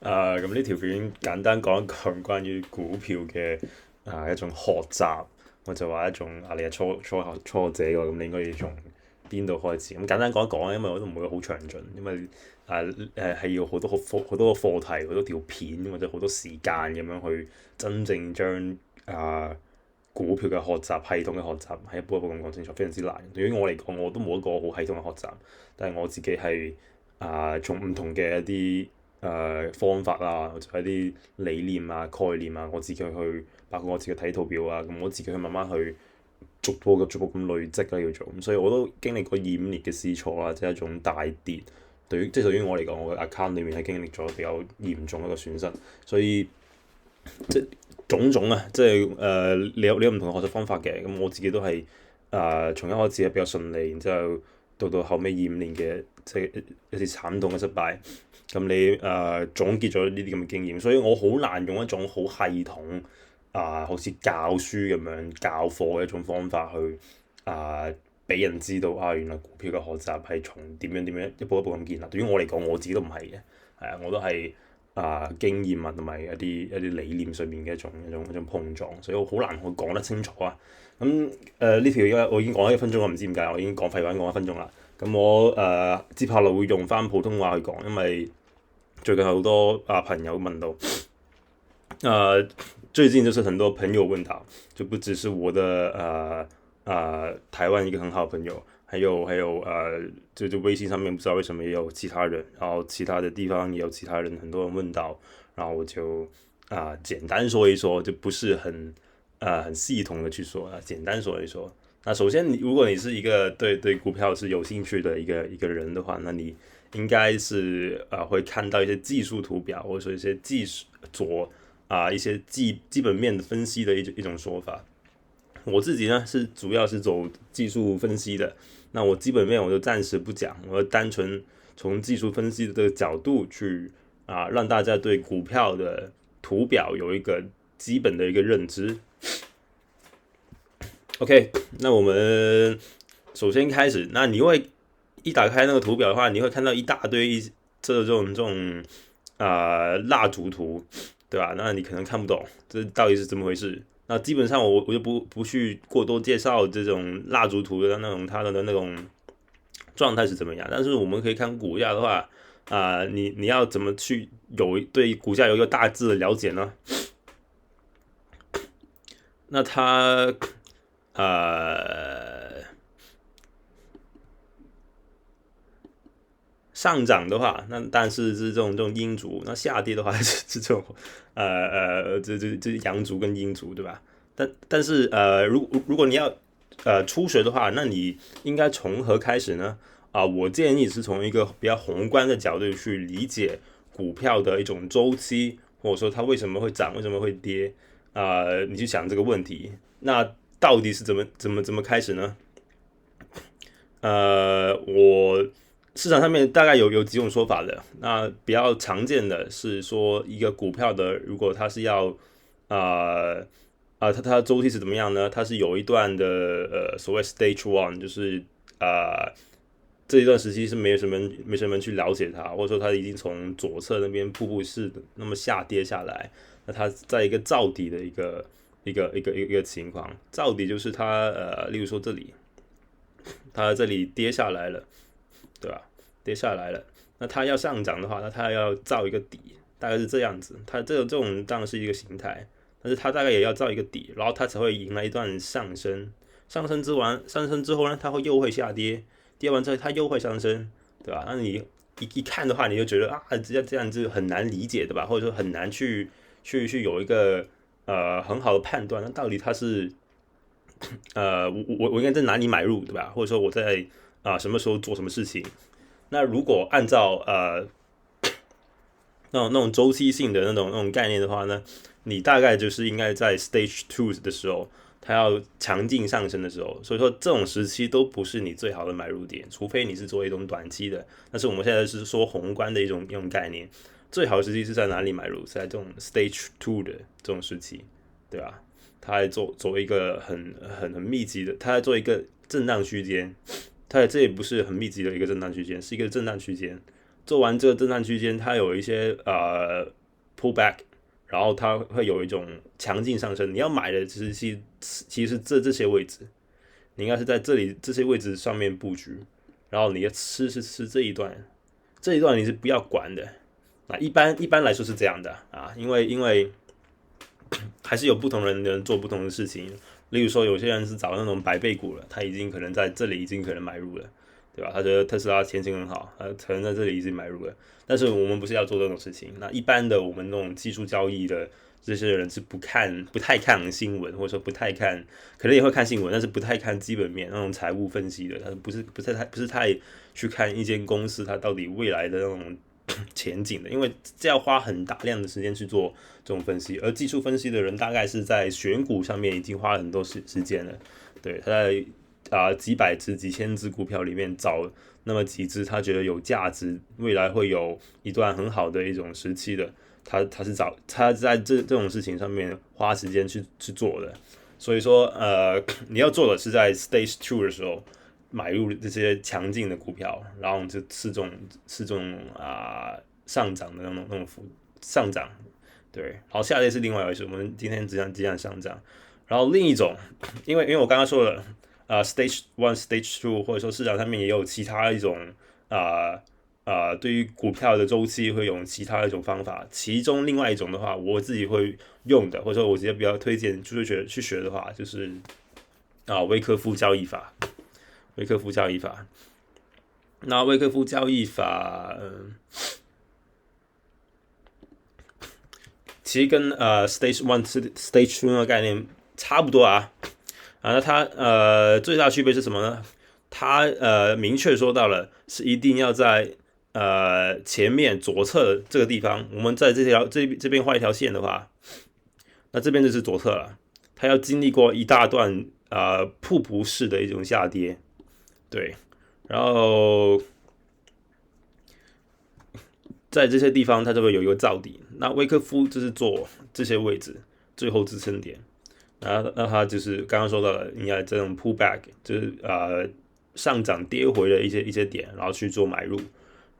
咁呢條片簡單講一講關於股票嘅一種學習，我就話一種你係初學者喎，咁你應該要從邊度開始？咁簡單講一講，因為我都唔會好詳盡，因為係要好多個課題、好多條片或者好多時間咁樣去真正將股票嘅學習系統嘅學習係一步一步咁講清楚，非常之難。對於我嚟講，我都冇一個好系統嘅學習，但係我自己係從唔同嘅一啲方法啊，或者一啲理念啊、概念啊，我自己去，包括我自己睇圖表啊，咁我自己去慢慢去逐步咁累積啦，要做。咁所以我都經歷過2、5年嘅試錯啦，即係一種大跌。對於我嚟講，我嘅 account 裏面係經歷咗比較嚴重一個損失，所以即係種種啊，即係你有唔同嘅學習方法嘅。咁我自己都係從一開始係比較順利，然之後到後尾2、5年嘅即係一次慘痛嘅失敗。咁你總結咗呢啲咁嘅經驗，所以我好難用一種好系統好似教書咁樣教課嘅一種方法去俾人知道原來股票嘅學習係從點樣一步一步咁建立。對於我嚟講，我自己都唔係嘅，我都係經驗啊同埋一啲理念上面嘅一種碰撞，所以我好難去講得清楚啊。咁呢條而家我已經講咗1分鐘，我唔知點解我已經講廢話講1分鐘啦。咁我接下來會用翻普通話去講，因為最近好多朋友問到，最近就是很多朋友問到，就不只是我的台灣一個很好的朋友，還有就微信上面不知道為什麼也有其他人，然後其他的地方也有其他人，很多人問到，然後我就簡單說一說，就不是很系統的去說簡單說一說。那首先，如果你是一個對股票是有興趣的一個人的話，那你應該是會看到一些技術圖表，或者說一些一些基本面的分析的一種說法。我自己呢是主要是走技術分析的，那我基本面我就暫時不講，我單純從技術分析的這個角度去讓大家對股票的圖表有一個基本的一個認知。OK， 那我們首先開始。那你會一打開那個圖表的話，你會看到一大堆這種蠟燭圖，對吧？那你可能看不懂這到底是怎麼回事。那基本上我就不去過多介紹這種蠟燭圖的那種它的那種狀態是怎麼樣。但是我們可以看股價的話，你要怎麼去對股價有一個大致的了解呢？那它上漲的話，那但是這種陰燭；那下跌的話是這種這陽燭跟陰燭，對吧？但是如果你要初學的話，那你應該從何開始呢？我建議是從一個比較宏觀的角度去理解股票的一種週期，或者說它為什麼會漲，為什麼會跌你去想這個問題。那到底是怎麼開始呢？我市場上面大概有幾種說法的。那比較常見的是說，一個股票的如果它是要它的週期是怎麼樣呢？它是有一段的所謂 stage one， 就是這一段時期是沒什麼人去了解它，或者說它已經從左側那邊瀑布式的那麼下跌下來，那它在一個造底的一個情況。造底就是它例如說這裡，它這裡跌下來了，對吧？跌下來了，那它要上漲的話，那它要造一個底，大概是這樣子。它這種當然是一個形態，但是它大概也要造一個底，然後它才會迎來一段上升。上升之後呢，它會又會下跌，跌完之後它又會上升，對吧？那你一看的話，你就覺得這樣子很難理解，對吧？或者說很難去有一個很好的判斷，那到底它是我應該在哪裡買入，對吧？或者說我在什麼時候做什麼事情？那如果按照那種週期性的那種概念的話呢，你大概就是應該在 stage 2的時候，它要強勁上升的時候，所以說這種時期都不是你最好的買入點，除非你是做一種短期的。但是我們現在是說宏觀的一種概念，最好的時期是在哪裡買入？是在這種 stage 2的這種時期，對吧？它在做一個很密集的，它在做一個震盪區間，它這也不是很密集的一個震盪區間，是一個震盪區間。做完这个震荡区间，它有一些pullback，然后它会有一种强劲上升。你要买的其实是这些位置，你应该是在这些位置上面布局，然后你要吃这一段，这一段你是不要管的。啊，一般来说是这样的啊，因为还是有不同人做不同的事情。例如说，有些人是找那种百倍股了，他已经可能在这里已经可能买入了，对吧？他觉得特斯拉前景很好，他可能在这里已经买入了。但是我们不是要做这种事情。那一般的我们那种技术交易的这些人是不太看新闻，或者说不太看，可能也会看新闻，但是不太看基本面那种财务分析的，他不是太去看一间公司它到底未来的那种前景的，因为这要花很大量的时间去做这种分析，而技术分析的人大概是在选股上面已经花了很多时间了，对，他在几百只、几千只股票里面找那么几只他觉得有价值，未来会有一段很好的一种时期的，他在这种事情上面花时间去做的，所以说你要做的是在 Stage 2的时候。买入这些强劲的股票，然后就是这种上涨的那种上涨，对，好，下列是另外一回事，我们今天只讲上涨，然后另一种，因为我刚刚说了Stage 1 Stage 2，或者说市场上面也有其他一种对于股票的周期会用其他一种方法，其中另外一种的话，我自己会用的，或者说我直接比较推荐去学的话，就是威克夫交易法。威克夫交易法，那威克夫交易法，其实跟Stage 1 Stage 2的概念差不多啊。那它最大的区别是什么呢？它明确说到了是一定要在前面左侧这个地方，我们在这边画一条线的话，那这边就是左侧了。它要经历过一大段瀑布式的一种下跌。对，然后在这些地方它就会有一个造底。那威克夫就是做这些位置最后支撑点，然后那它就是刚刚说到的，应该这种 pullback， 就是上涨跌回的一些点，然后去做买入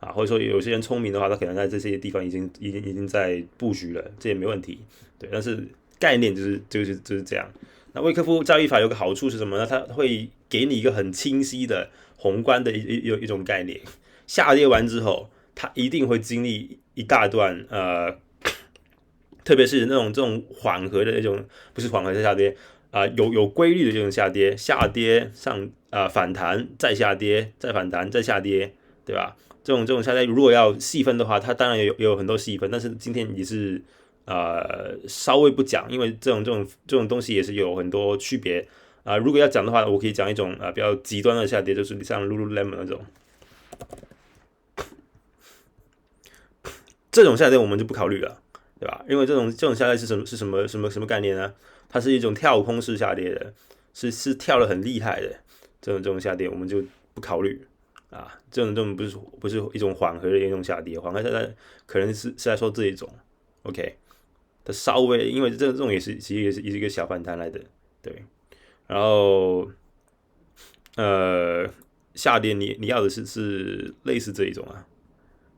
或者说有些人聪明的话，他可能在这些地方已经在布局了，这也没问题。对，但是概念就是这样。那威克夫交易法有个好处是什么呢？它会给你一个很清晰的宏观的一种概念。下跌完之后，它一定会经历一大段特别是这种缓和的那种，不是缓和的下跌有规律的这种下跌，反弹再下跌，再反弹再下跌，对吧？这种下跌如果要细分的话，它当然也有很多细分，但是今天也是。稍微不讲，因为这种东西也是有很多区别如果要讲的话，我可以讲一种比较极端的下跌，就是像 Lululemon 那种，这种下跌我们就不考虑了，对吧？因为这种下跌是什么概念呢？它是一种跳空式下跌的，是跳得很厉害的这种下跌，我们就不考虑这种不是一种缓和的一种下跌，缓和下跌可能是在说这一种 ，OK。它稍微，因为这种其实也是一个小反弹来的，对。然后下跌你要的是类似这一种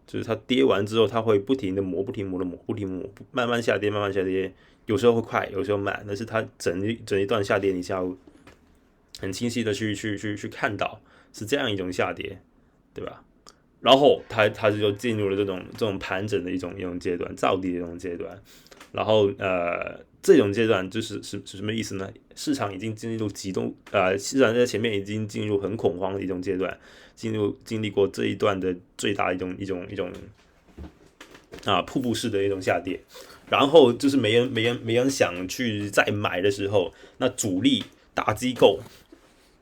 就是它跌完之后，它会不停的磨，慢慢下跌，有时候会快，有时候慢，但是它整一段下跌，你是要很清晰的去看到是这样一种下跌，对吧？然后它就进入了这种盘整的一种阶段，造底的一种阶段。然后这种阶段就是什么意思呢？市场已经进入市场在前面已经进入很恐慌的一种阶段，经历过这一段的最大的一种瀑布式的一种下跌，然后就是没人想去再买的时候，那主力大机构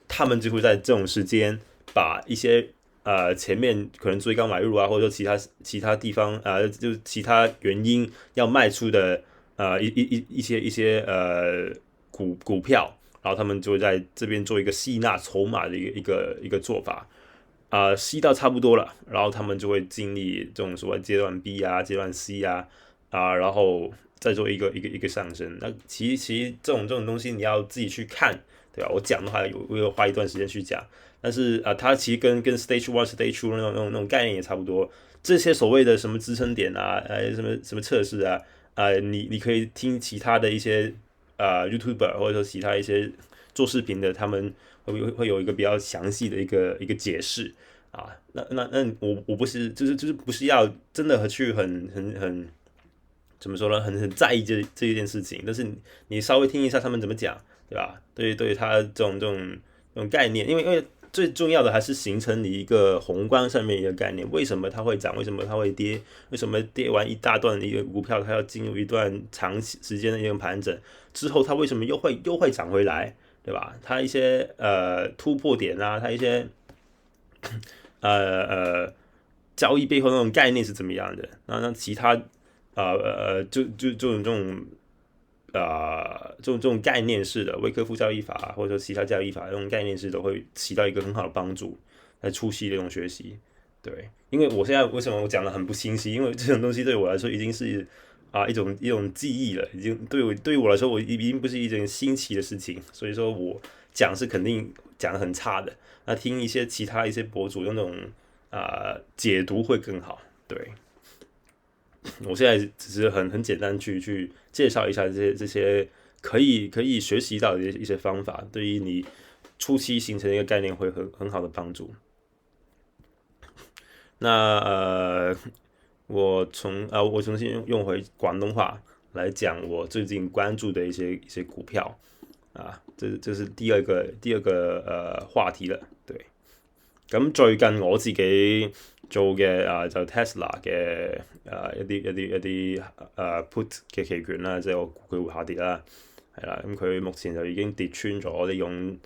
他们就会在这种时间把一些前面可能追高买入或者说其他地方就是其他原因要卖出的一些股票，然后他们就会在这边做一个吸纳筹码的一个做法吸到差不多了，然后他们就会经历这种所谓阶段 B 阶段 C 然后再做一个上升。那其实这种东西你要自己去看对吧？我講的話我有花一段時間去講，但是它其實跟 Stage 1、Stage 2那種概念也差不多。這些所謂的什麼支撐點啊，什麼測試啊，你可以聽其他的一些YouTuber 或者說其他一些做視頻的，他們會有一個比較詳細的一個解釋啊。那我不是就是不是要真的去很怎麼說呢？很在意這一件事情，但是你稍微聽一下他們怎麼講，對吧？對他這種概念，因為最重要的還是形成你一個宏觀上面一個概念，為什麼它會漲？為什麼它會跌？為什麼跌完一大段的一個股票，它要進入一段長時間的一個盤整之後，它為什麼又會漲回來？對吧？它一些突破點啊，它一些交易背後那種概念是怎麼樣的？那其他就這種概念式的威科夫交易法或者說其他交易法，這種概念式都會起到一個很好的幫助，來初期的這種學習。對，因為我現在為什麼我講得很不清晰？因為這種東西對我來說已經是一種記憶了，已經對於我來說，我已經不是一件新奇的事情，所以說我講是肯定講得很差的。那聽一些其他一些博主用那種解讀會更好。對，我現在只是很簡單去介紹一下這些可以學習到的一些方法，對於你初期形成一個概念會很好的幫助。那我重新用回廣東話來講我最近關注的一些股票這是第二個話題啦。對，咁最近我自己做嘅就 Tesla 嘅一啲put 嘅期權啦，即係我估佢會下跌啦，係啦，咁佢目前就已經跌穿咗呢種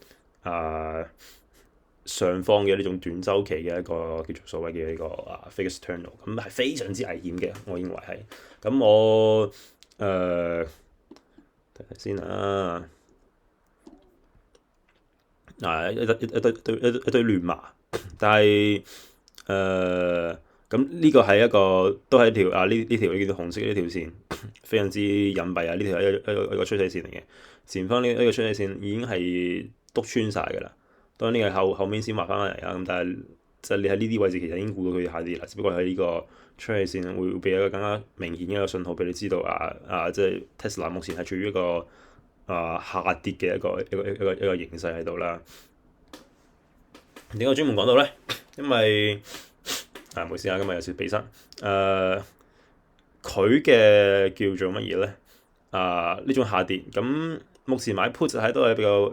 上方嘅呢種短週期嘅一個叫做所謂嘅呢個fixed terminal， 咁係非常之危險嘅，我認為係。咁我睇睇先啦，一堆亂碼，但係咁呢個係一個都係一條呢條叫做紅色嘅呢條線，非常之隱蔽啊！呢條係一個趨勢線嚟嘅，前方呢個趨勢線已經係篤穿晒㗎啦。當然呢個後面先畫翻嚟啊，咁但係就你喺呢啲位置其實已經估到佢下跌啦，只不過喺呢個趨勢線會俾一個更加明顯嘅一個信號俾你知道即係 Tesla 目前係處於一個下跌嘅一個形勢喺度啦。點解我專門講到咧？因為唔好意思啊，今日有少鼻塞。佢嘅叫做乜嘢咧？呢種下跌咁，目前買 put 喺都係比較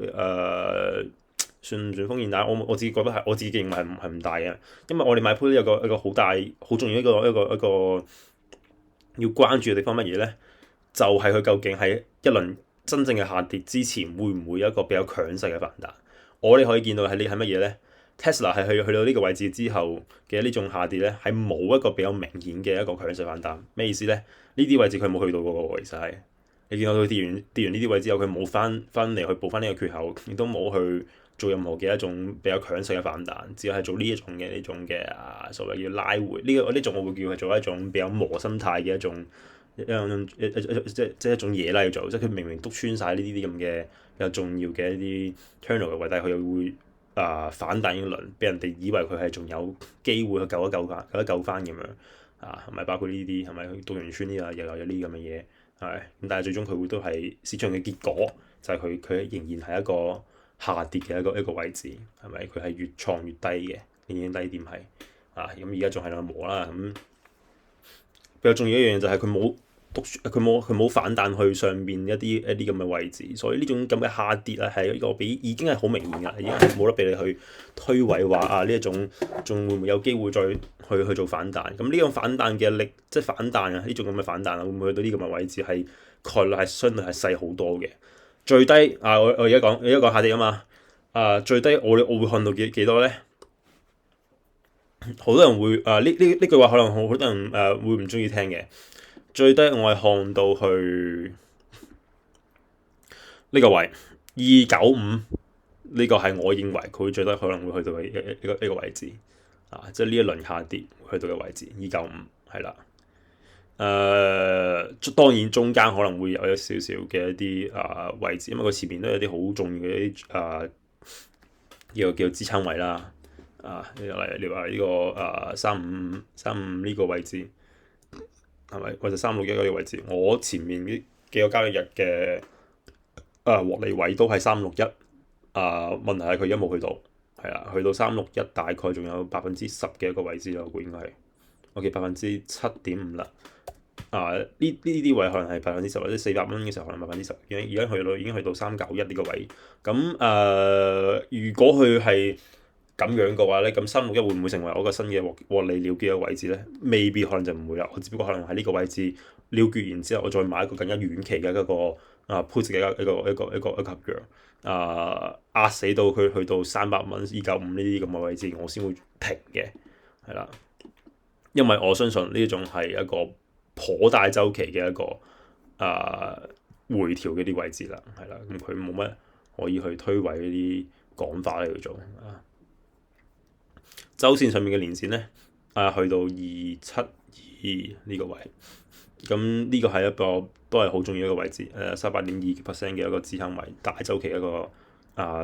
算唔算風險大？我自己覺得係，我自己認為係唔大嘅，因為我哋買 put 有一個好大好重要一個要關注嘅地方乜嘢咧？就係佢究竟喺一輪真正嘅下跌之前，會唔會有一個比較強勢嘅反彈？我哋可以見到係乜嘢咧？Tesla 係去到呢個位置之後嘅呢種下跌咧，係冇一個比較明顯嘅一個強勢反彈。咩意思咧？呢啲位置佢冇去到嗰個，其實係你見到佢跌完呢啲位置之後，佢冇翻嚟去補翻呢個缺口，亦都冇去做任何嘅一種比較強勢嘅反彈，只係做呢一種嘅所謂叫拉回。呢種我會叫佢做一種比較磨心態嘅一種即係一種嘢啦，要做。即係佢明明篤穿晒呢啲咁嘅比較重要嘅一啲 terminal 嘅位，但係佢又會反彈一輪，俾人哋以為佢係仲有機會去救一救翻咁樣係咪？包括呢啲係咪渡完村呢又有呢啲咁嘅嘢係咁，但係最終佢會都係市場嘅結果，就係佢仍然係一個下跌嘅一個位置係咪？佢係越創越低嘅，已經低點係咁而家仲係喺度磨啦。咁比較重要一樣嘢就係佢冇反彈去上邊一啲咁嘅位置，所以呢種咁嘅下跌係一個已經係好明顯㗎，已經係冇得俾你去推諉話呢一種仲會唔會有機會再去做反彈？咁呢種反彈嘅力，即係反彈呢種咁嘅反彈會唔會去到呢咁嘅位置？係概率係相對係細好多嘅。最低我而家講下跌啊嘛最低我會看到幾多咧？好多人會呢句話可能好多人會唔中意聽嘅。最低我係看到去呢個位295，呢個係我認為佢最低可能會去到嘅一個位置即係呢一輪下跌去到嘅位置295係啦。當然中間可能會有一少少嘅一啲位置，因為佢前面都有啲好重要嘅一啲叫支撐位啦。例如你話呢個35呢個位置係咪？或者361嗰個位置，我前面呢幾個交易日嘅獲利位都係361。問題係佢而家冇去到，係啦，去到361大概仲有10%嘅一個位置啦，我估應該係，OK 7.5%啦。呢啲位可能係10%或者400蚊嘅時候可能10%，已經去到391呢個位。咁如果佢係咁樣嘅話咧，咁361會唔會成為我個新嘅獲利了結嘅位置咧？未必，可能就唔會啦。我只不過可能喺呢個位置了結完之後，我再買一個更加遠期嘅一個put 嘅一個合約，壓死到佢去到300蚊295呢啲咁嘅位置，我先會停嘅，係啦。因為我相信呢種係一個頗大周期嘅一個回調嘅啲位置啦，係啦。咁佢冇乜可以去推諉呢啲講法嚟去做周線上面嘅連線咧，去到272呢個位，咁呢個係一個都係好重要一個位置，38.2% 嘅一個支撐位，大周期一個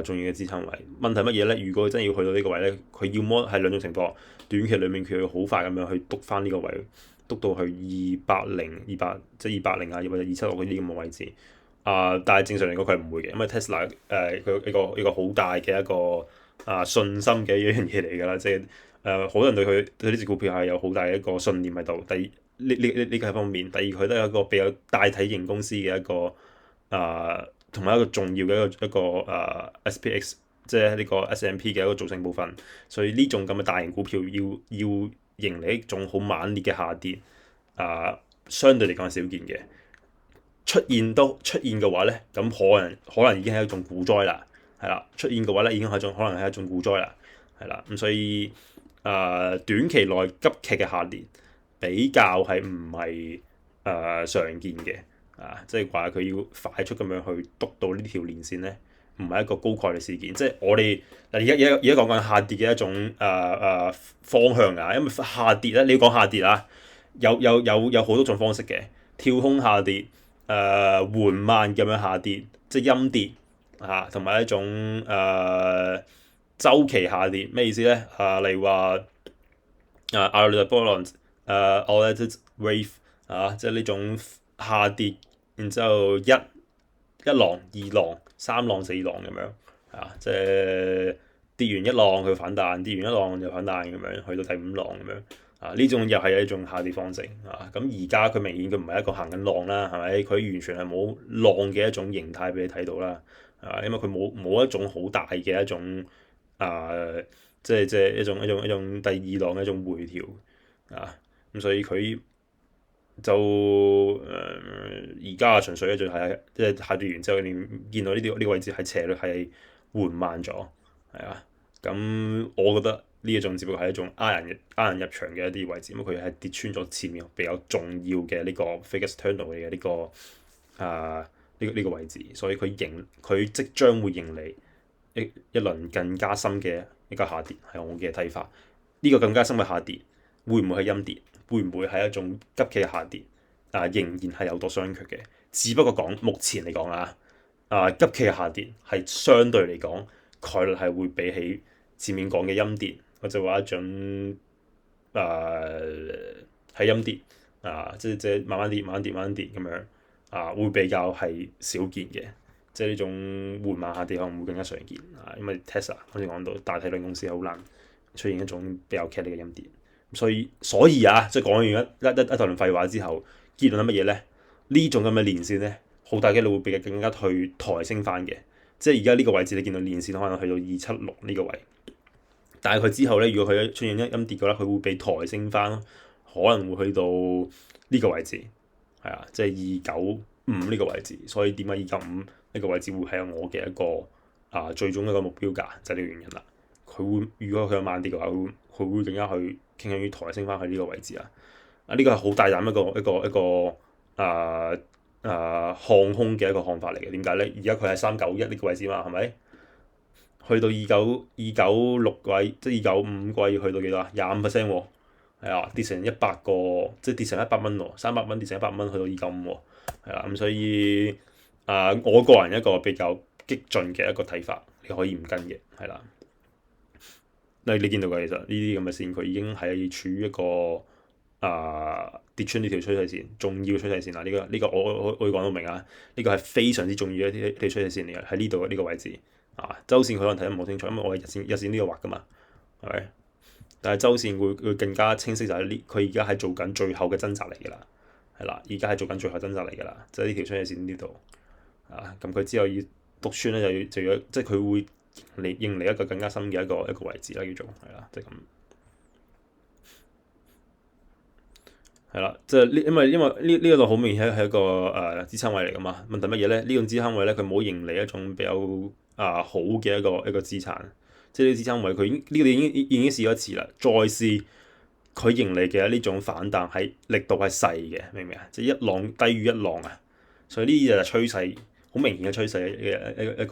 重要嘅支撐位。問題乜嘢咧？如果真係要去到呢個位咧，佢要麼係兩種情況，短期裡面佢要好快咁樣去篤翻呢個位，篤到去200即係200或者276嗰啲咁嘅位置。但係正常嚟講佢係唔會嘅，因為 Tesla 佢一個好大嘅一個信心嘅一樣嘢嚟㗎啦，即係好多人對呢隻股票係有好大嘅一個信念喺度。第二呢個係方面，第二佢都係一個比較大體型公司嘅一個同埋一個重要嘅一個SPX， 即係呢個 S&P 嘅一個組成部分。所以呢種咁嘅大型股票要迎嚟一種好猛烈嘅下跌，相對嚟講係少見嘅。出現嘅話咧，咁可能已經係一種股災啦，係啦。出現嘅話咧，已經係可能係一種股災啦，係啦。咁所以短期內急劇嘅下跌比較係唔係常見嘅，即係話佢要快速咁樣去篤到呢條連線咧，唔係一個高概率事件。即係我哋而家講緊下跌嘅一種方向啊，因為下跌咧，你要講下跌啊，有好多種方式嘅，跳空下跌。緩慢咁樣下跌，即係陰跌同埋一種週期下跌，咩意思咧？例如話Alert Bollinger Wave 即係呢種下跌，然之後一浪、2浪、3浪、4浪咁樣，即係跌完一浪佢反彈，跌完一浪又反彈咁樣，去到第5浪咁樣。呢種又係一種下跌方式咁而家佢明顯佢唔係一個行緊浪啦，係咪？佢完全係冇浪嘅一種形態俾你睇到啦，因為佢冇一種好大嘅一種即係一種第2浪嘅一種回調咁所以佢就而家純粹咧就係即係下跌完之後，你見到呢個位置係斜率係緩慢咗，咁我覺得。呢一種只不過係一種呃人入場嘅一啲位置，咁佢係跌穿咗前面比較重要嘅呢個 Vegas Terminal 嘅呢個呢個位置，所以佢即將會迎嚟一輪更加深嘅一個下跌，係我嘅睇法。呢個更加深嘅下跌會唔會係陰跌？會唔會係一種急劇嘅下跌？仍然係有待商榷嘅。只不過目前嚟講急劇嘅下跌係相對嚟講概率係會比起前面講嘅陰跌。或者話一種係陰跌即係慢慢跌咁樣會比較係少見嘅，即係呢種緩慢下跌可能會更加常見因為 Tesla 好似講到大體量公司好難出現一種比較劇烈嘅陰跌，所以即係講完一大輪廢話之後，結論係乜嘢咧？呢種咁嘅連線咧，好大機率會比更加去抬升翻嘅，即係而家呢個位置你見到連線可能去到276呢個位。但係佢之後咧，如果佢出現陰跌嘅話，佢會被抬升翻，可能會去到呢個位置，即係295呢個位置。所以點解295呢個位置會係我嘅一個最終一個目標價，就係呢個原因啦。如果佢有慢跌嘅話，佢會更加去傾向於抬升翻去呢個位置呢個係好大膽一個看空嘅一個看法嚟嘅。點解咧？而家佢係391呢個位置嘛，係咪？去到296位，即係295季，去到幾多啊？25% 喎，係啊，跌成100個，即係跌成100蚊喎，300蚊跌成100蚊去到而家喎，係啦，咁所以我個人一個比較激進嘅一個睇法，你可以唔跟嘅，係啦。你見到嘅其實呢啲咁嘅線，佢已經係處於一個跌穿呢條趨勢線，重要嘅趨勢線啦。呢個我會講到明啊，呢個係非常之重要嘅一條趨勢線嚟嘅，喺呢度呢個位置周線佢可能睇得唔好清楚，因為我係日線呢度畫噶嘛，係咪？但係周線會更加清晰，就係佢而家係做緊最後嘅掙扎嚟㗎啦，係啦，而家係做緊最後掙扎嚟㗎啦，即係呢條趨勢線呢度咁佢之後要篤穿咧，就要即係佢會迎嚟一個更加深嘅一個位置啦，叫做係啦，即係咁係啦，即係因為呢個好明顯係一個支撐位嚟㗎嘛。問題乜嘢咧？呢種支撐位咧，佢冇迎嚟一種比較好嘅一個資產，即係呢個支撐位佢呢個已經試咗一次啦，再試佢迎嚟嘅呢種反彈係力度係細嘅，明唔明啊？即係一浪低於一浪啊，所以呢啲就係趨勢，好明顯嘅趨勢嘅一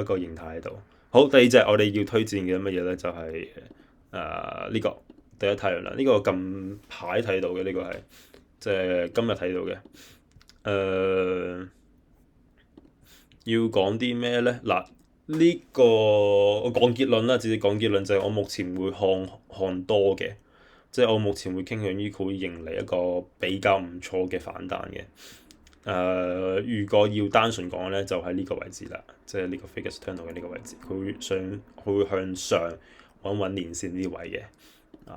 個形態喺度。好，第二隻我哋要推薦嘅乜嘢咧？就係呢個第一太陽能，呢個近排睇到嘅，呢個係即係今日睇到嘅。要講啲咩咧？嗱，呢個我講結論啦，直接講結論就係我目前會看多嘅，即係我目前會傾向於佢會迎嚟一個比較唔錯嘅反彈嘅。如果要單純講咧，就係呢個位置啦，即係呢個 Figus Tunnel 嘅呢個位置，佢會向上揾連線呢啲位嘅。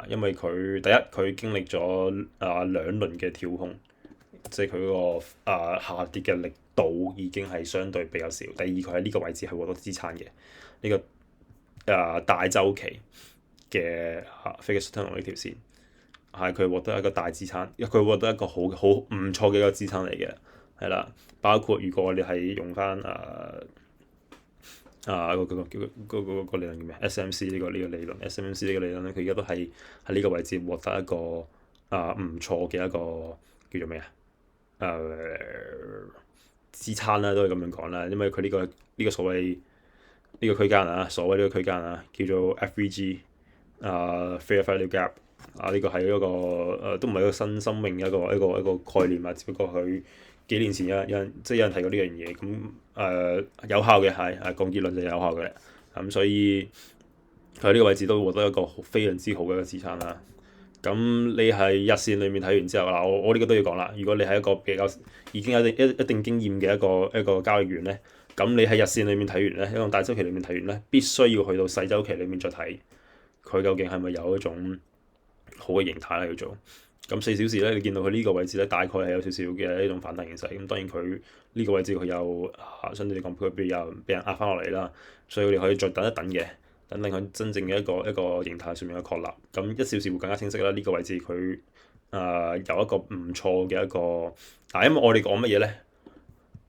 因為佢經歷咗2輪嘅跳空，即係佢個下跌嘅力度已經係相對比較少。第二，佢喺呢個位置係獲得支撐嘅，呢個大周期嘅Figus Tunnel 呢條線係佢獲得一個大支撐，佢獲得一個好唔錯嘅一個支撐嚟嘅，係啦。包括如果我哋係用翻個理論叫咩？SMC 呢個理論，SMC 呢個理論咧，佢而家都係喺呢個位置獲得一個唔錯嘅一個叫做咩支撐啦，都係咁樣講啦。因為佢呢個所謂呢個區間所謂呢個區間叫做 FVG Fair Value Gap 呢個係一個都唔係一個新生命嘅一個概念啊，只不過佢幾年前有人提過呢樣嘢，咁有效嘅係講結論就有效嘅，咁所以佢喺呢個位置都獲得一個非常之好嘅一個支撐啦。咁你係日線裏面睇完之後嗱，我呢個都要講啦。如果你係一個比較已經有一定經驗嘅一個交易員咧，咁你喺日線裏面睇完咧，一個大周期裏面睇完咧，必須要去到細周期裏面再睇佢究竟係咪有一種好嘅形態喺度做。咁4小時咧，你見到佢呢個位置咧，大概係有少少嘅呢種反彈形勢。咁當然佢呢個位置佢有相對嚟講，佢比較俾人壓翻落嚟啦，所以我哋可以再等一等嘅。等佢真正嘅一個形態上面嘅確立，咁1小時會更加清晰啦。呢個位置佢有一個唔錯嘅一個因為我哋講乜嘢咧？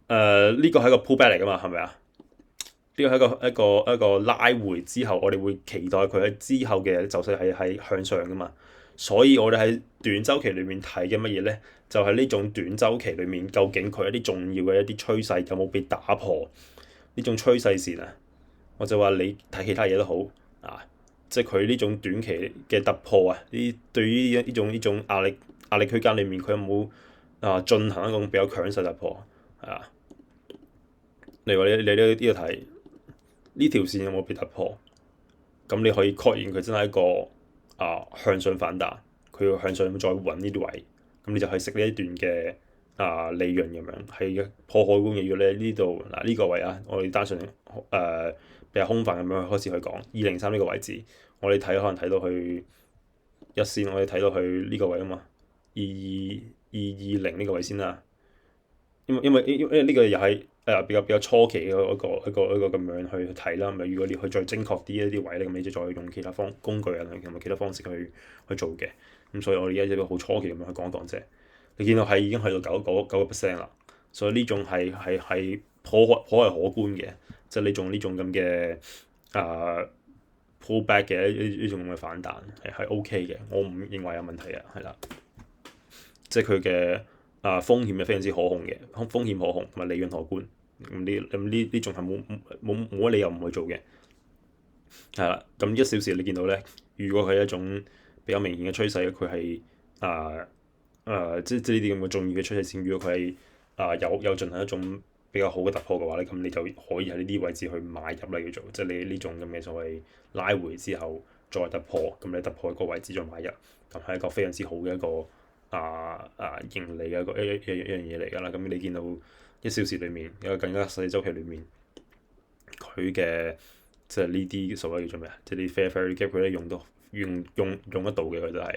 呢個係一個 pullback 嚟噶嘛，係咪啊？呢個係一個拉回之後，我哋會期待佢喺之後嘅走勢係向上噶嘛。所以我哋喺短週期裏面睇嘅乜嘢咧？就係呢種短週期裏面究竟佢一啲重要嘅一啲趨勢有冇被打破？呢種趨勢線我就話你睇其他嘢都好即係佢呢種短期嘅突破對於呢種壓力區間裏面，佢有冇進行一種比較強勢突破例如你呢度睇呢條線有冇被突破？咁你可以確認佢真係一個向上反彈，佢要向上再揾呢啲位，咁你就係食呢一段嘅利潤咁樣係破海觀嘅。要你呢度呢個位我哋單純比較空泛咁樣開始去講203呢個位置，我哋睇可能睇到去日線，我哋睇到去呢個位啊嘛，220呢個位先啦。因為呢個又係比較初期嘅一個咁樣去睇啦。咪如果你去再精確啲一啲位咧，咁你就再用其他工具同埋其他方式去做嘅。咁所以我哋而家一個好初期咁樣去講一講啫。你見到係已經去到9%啦，所以呢種係頗為可觀嘅。即係呢種咁嘅pullback 嘅呢種咁嘅反彈係 OK 嘅，我唔認為有問題係啦。即係佢嘅風險係非常之可控嘅，風險可控同埋利潤可觀。呢種係冇乜理由唔去做嘅，係啦。咁1小時你見到咧，如果佢係一種比較明顯嘅趨勢，佢係即呢啲咁嘅重要嘅趨勢線，如果佢係有進行一種比較好嘅突破嘅話咧，咁你就可以喺呢啲位置去買入啦，叫做即係你呢種咁嘅所謂拉回之後再突破，咁你突破一個位置再買入，咁係一個非常之好嘅一個盈利嘅一樣嘢嚟㗎啦。咁你見到1小時裡面一個更加細週期裡面，佢嘅即係呢啲所謂叫做咩啊？即係啲 fair value gap 佢咧用得到嘅，佢都係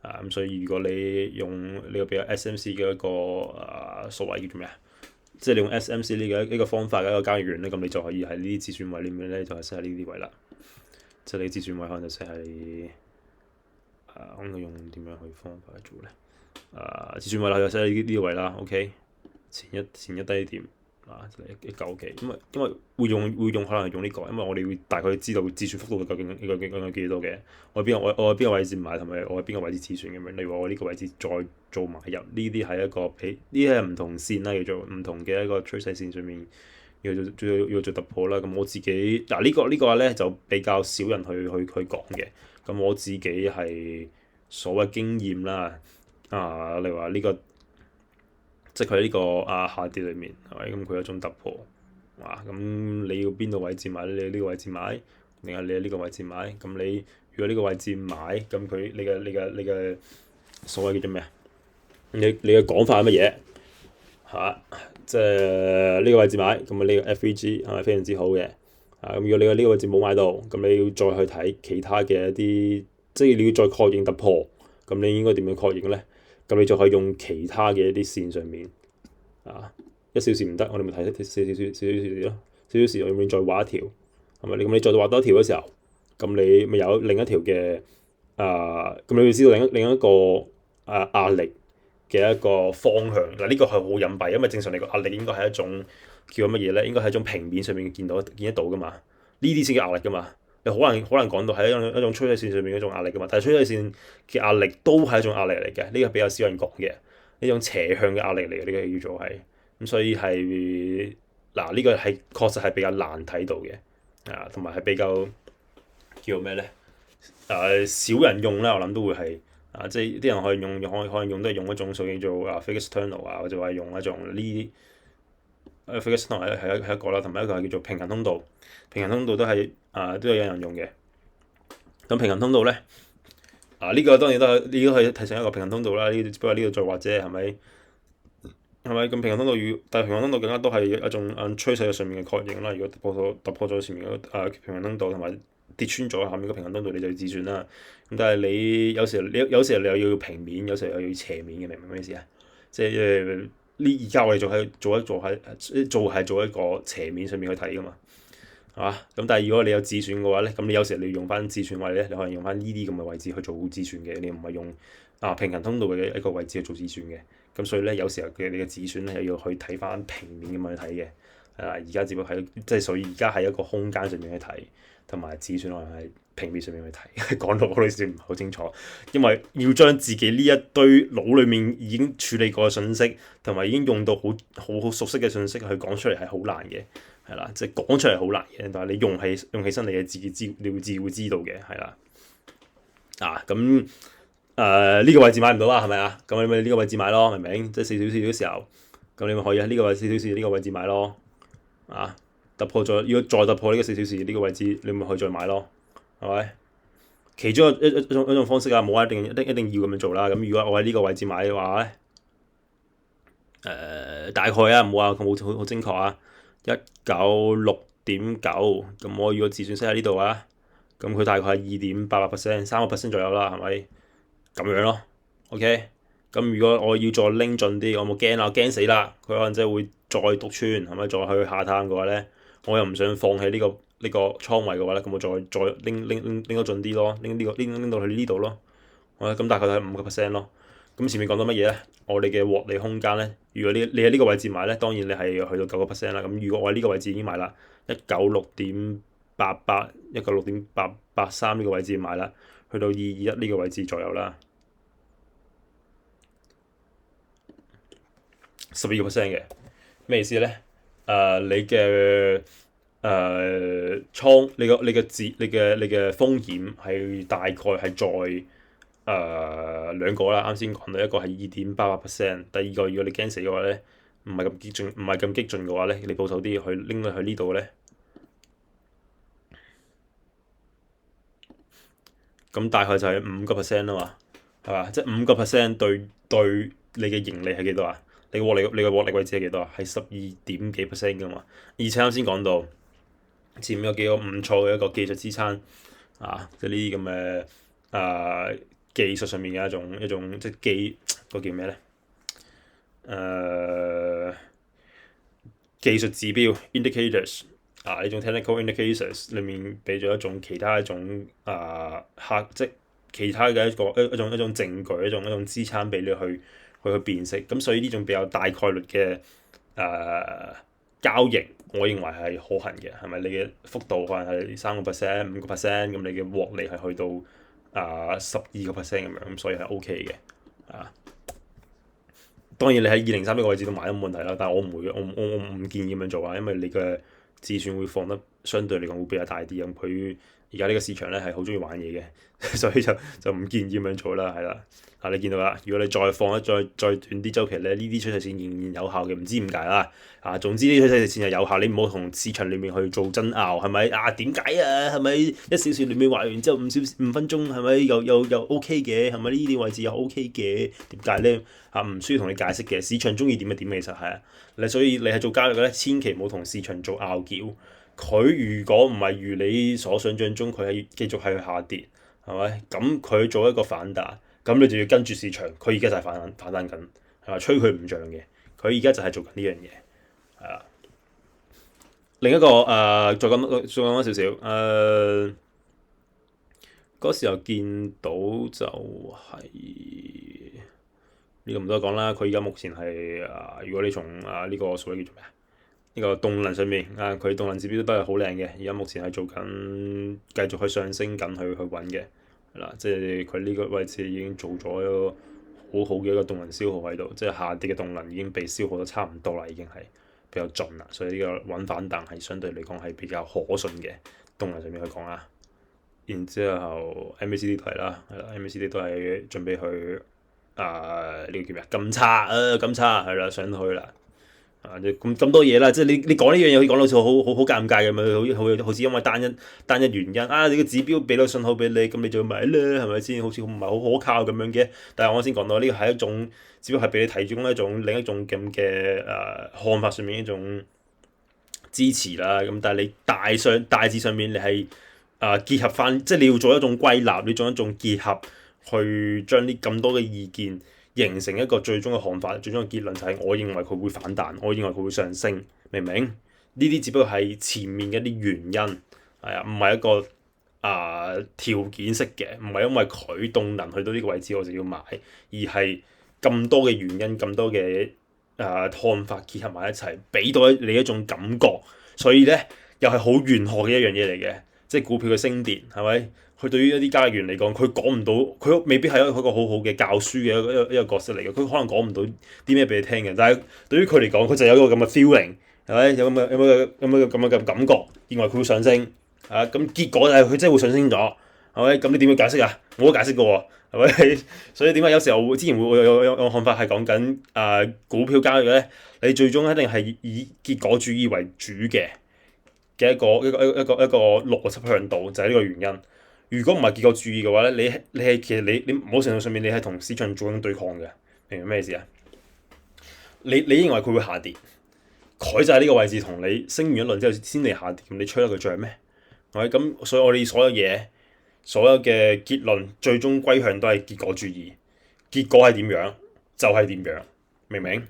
咁所以如果你用呢個比較 SMC 嘅一個所謂叫做咩啊？即係你用 SMC 呢個方法嘅一個交易員咧，咁你就可以喺呢啲止損位裏面咧，就係 set 喺呢啲位啦。即係你止損位可能就 set 喺我應該用點樣去方法去做咧？止損位啦，就 set 喺呢個位啦。OK，前一低點190幾，因為會用可能係用呢個，因為我哋會大概知道止損幅度究竟有幾多嘅。我喺邊個位置買，同埋我喺邊個位置止損咁樣。例如我呢個位置再做買入，呢啲係一個呢啲係唔同線啦，叫做唔同嘅一個趨勢線上面要做突破啦。咁我自己呢個咧就比較少人去講嘅。咁我自己係所謂經驗啦，例如話呢個。即係佢喺呢個下跌裏面係咪？咁佢有一種突破，咁你要邊度位置買咧？你呢個位置買，定係你喺呢個位置買？咁你如果呢個位置買，咁佢你嘅所謂叫做咩啊？你嘅講法係乜嘢？即係呢個位置買，咁呢個 FVG 係咪非常之好嘅？咁如果你喺呢個位置冇買到，咁你要再去睇其他嘅一啲，即係你要再確認突破，咁你應該點樣確認咧？咁你就可以用其他嘅一啲線上面1小時唔得，我哋咪睇4小時咯。4小時我咪再畫一條，係咪？咁你再畫多一條嘅時候，咁你咪有另一條嘅咁你會知道另一個壓力嘅一個方向。呢個係好隱蔽，因為正常嚟講壓力應該係一種叫乜嘢咧？應該係一種平面上面見得到噶嘛。呢啲先叫壓力噶嘛。你好難講到係一種趨勢線上面嗰種壓力噶嘛，但係趨勢線嘅壓力都係一種壓力嚟嘅，呢個比較少人講嘅，呢種斜向嘅壓力嚟嘅，呢個叫做係咁，所以係呢個係確實係比較難睇到嘅，同埋係比較叫咩咧？少人用啦，我諗都會係即係啲人可以用都係用一種數叫做Figes Tunnel 或者話用一種呢Figes Tunnel 係一個啦，同埋一個係叫做平行通道，平行通道都係都有人用嘅。咁平行通道咧，呢個當然都係你都可以睇成一個平行通道啦。只不過呢度再或者係咪？咁平行通道但係平行通道更加都係一種趨勢上面嘅確認啦。如果突破咗前面嗰平行通道，同埋跌穿咗下面個平行通道，你就要止損啦。咁但係你有時你又要平面，有時又要斜面嘅，明唔明咩意思啊？即係而家我哋做一個斜面上面去睇噶嘛。咁但係如果你有止損嘅話咧，咁你有時你要用翻止損位咧，你可能用翻呢啲咁嘅位置去做止損嘅，你唔係用平行通道嘅一個位置去做止損嘅。咁所以咧，有時候你嘅止損咧又要去睇翻平面咁樣去睇嘅。而家只不過係即係所以而家係一個空間上面去睇，同埋止損可能係平面上面去睇。講到我哋先唔係好清楚，因為要將自己呢一堆腦裡面已經處理過嘅信息，同埋已經用到好熟悉嘅信息去講出嚟係好難嘅。係啦，即係講出嚟好難嘅，但係你用起身你係自己會知道嘅，係啦。咁呢個位置買唔到啦，係咪啊？咁你咪呢個位置買咯，明唔明？即係4小時嘅時候，咁你咪可以喺呢個4小時呢個位置買咯。突破咗，如果再突破呢個4小時呢個位置，你咪可以再買咯，係咪？其中一種方式冇話一定要咁樣做啦。咁如果我喺呢個位置買嘅話咧，大概唔好話佢好精確196.9，咁我如果止損 set 喺呢度咁佢大概係2.88%，3% 左右啦，係咪咁樣咯？OK，咁如果我要再拎盡啲，我冇驚啦，我驚死啦，佢可能真係會再篤穿，係咪再去下探嘅話咧，我又唔想放棄呢個倉位嘅話咧，咁我再拎得盡啲咯，拎到去呢度咯，咁大概係5% 咯。咁前面講到乜嘢咧？我哋嘅獲利空間咧，如果你喺呢個位置買咧，當然你係去到9% 啦。咁如果我喺呢個位置已經買啦，196.88、196.883呢個位置買啦，去到221呢個位置左右啦，12% 嘅咩意思咧？你嘅倉，你嘅風險係大概係在兩個啦，啱先講到一個係2.88%，第二個如果你驚死嘅話咧，唔係咁激進嘅話咧，你保守啲去拎到去呢度咧，咁大概就係5% 啊嘛，係嘛？即係5% 對你嘅盈利係幾多啊？你嘅獲利位置係幾多啊？係12點幾% 噶嘛？而且啱先講到前面有幾個唔錯嘅一個技術支撐啊，即係呢啲咁嘅技術上面嘅一種即係嗰叫咩咧？技術指標 indicators 呢種 technical indicators 裡面俾咗其他一種即其他嘅一種證據，一種支撐俾你去辨識。咁所以呢種比較大概率嘅交易，我認為係可行嘅，係咪？你嘅幅度可能係3%、5%，咁你嘅獲利係去到12%咁樣，咁所以係 OK 嘅啊。當然你喺203呢個位置都買都冇問題啦，但係我唔會，我唔建議咁樣做啊，因為你嘅止損會放得相對嚟講會比較大啲，咁佢而家呢個市場咧係好中意玩嘢嘅，所以就唔建議咁樣做啦，係啦。你見到啦，如果你再放再短啲週期咧，呢啲趨勢線仍然有效嘅，唔知點解啦。總之呢啲趨勢線係有效，你唔好同市場裡面去做爭拗，係咪？點解啊？係咪1小時裡面畫完之後5分鐘係咪又 OK 嘅？係咪呢啲位置又 OK 嘅？點解咧？唔需要同你解釋嘅，市場中意點就點，其實係啊。所以你係做交易嘅咧，千祈唔好同市場做拗撬。佢如果唔係如你所想像中，佢係繼續係去下跌，係咪？咁佢做一個反彈。咁你就要跟住市場，佢而家就係反彈緊，係嘛？吹佢唔漲嘅，佢而家就係做緊呢樣嘢，係啊。另一個再講多少少嗰時候見到就係呢個唔多講啦。佢而家目前係如果你從呢個所謂叫做咩啊？呢個動能上面佢動能指標都係好靚嘅，而家目前係做緊繼續去上升緊，去揾嘅。即係佢呢個位置已經做咗一個好好嘅一個動能消耗喺度，即係下跌嘅動能已經被消耗得差唔多啦，已經係比較盡啦，所以呢個揾反彈係相對嚟講係比較可信嘅動能上面去講啊。然之後 MACD 都係啦，係啦 MACD 都係準備去呢個叫咩啊？金叉係啦，上去啦。咁多嘢啦，即係你講呢樣嘢，可以講到好似好尷尬咁樣，好似因為單一原因你個指標俾到信號俾你，咁你就要買啦，係咪先？好似唔係好可靠咁樣嘅。但係我先講到呢個係一種，只不過係俾你提供另一種咁嘅看法上面一種支持啦。咁但係你大致上面你係結合翻，即係你要做一種歸納，你做一種結合，去將呢咁多嘅意見形成一個最終嘅看法，最終嘅結論就係我認為佢會反彈，我認為佢會上升，明唔明？呢啲只不過係前面嘅一啲原因，唔係一個條件式嘅，唔係因為佢動能去到呢個位置我就要買，而係咁多嘅原因，咁多嘅看法結合埋一齊，俾到你一種感覺，所以咧又係好玄學嘅一樣嘢嚟嘅，即係股票嘅升跌係咪？佢對於一啲交易員嚟講，佢講唔到，佢未必係一個好好嘅教書嘅一個角色嚟嘅，佢可能講唔到啲咩俾你聽嘅。但係對於佢嚟講，佢就有一個咁嘅 feeling，係咪？有咁嘅感覺，認為佢會上升咁結果就係佢真係會上升咗，係咪？咁你點樣解釋啊？冇得解釋嘅喎，係咪？所以點解有時候之前會有看法係講緊股票交易咧，你最終一定係以結果主義為主嘅一個邏輯向度，就係呢個原因。如果唔係結構主義嘅話咧，其實你某程度上面你係同市場做緊對抗嘅，明唔明咩意思啊？你認為佢會下跌，佢就喺呢個位置同你升完一輪之後先嚟下跌，咁你吹得佢漲咩？係咪咁？所以我哋所有嘢，所有嘅結論最終歸向都係結果主義。結果係點樣就係點樣，明唔明？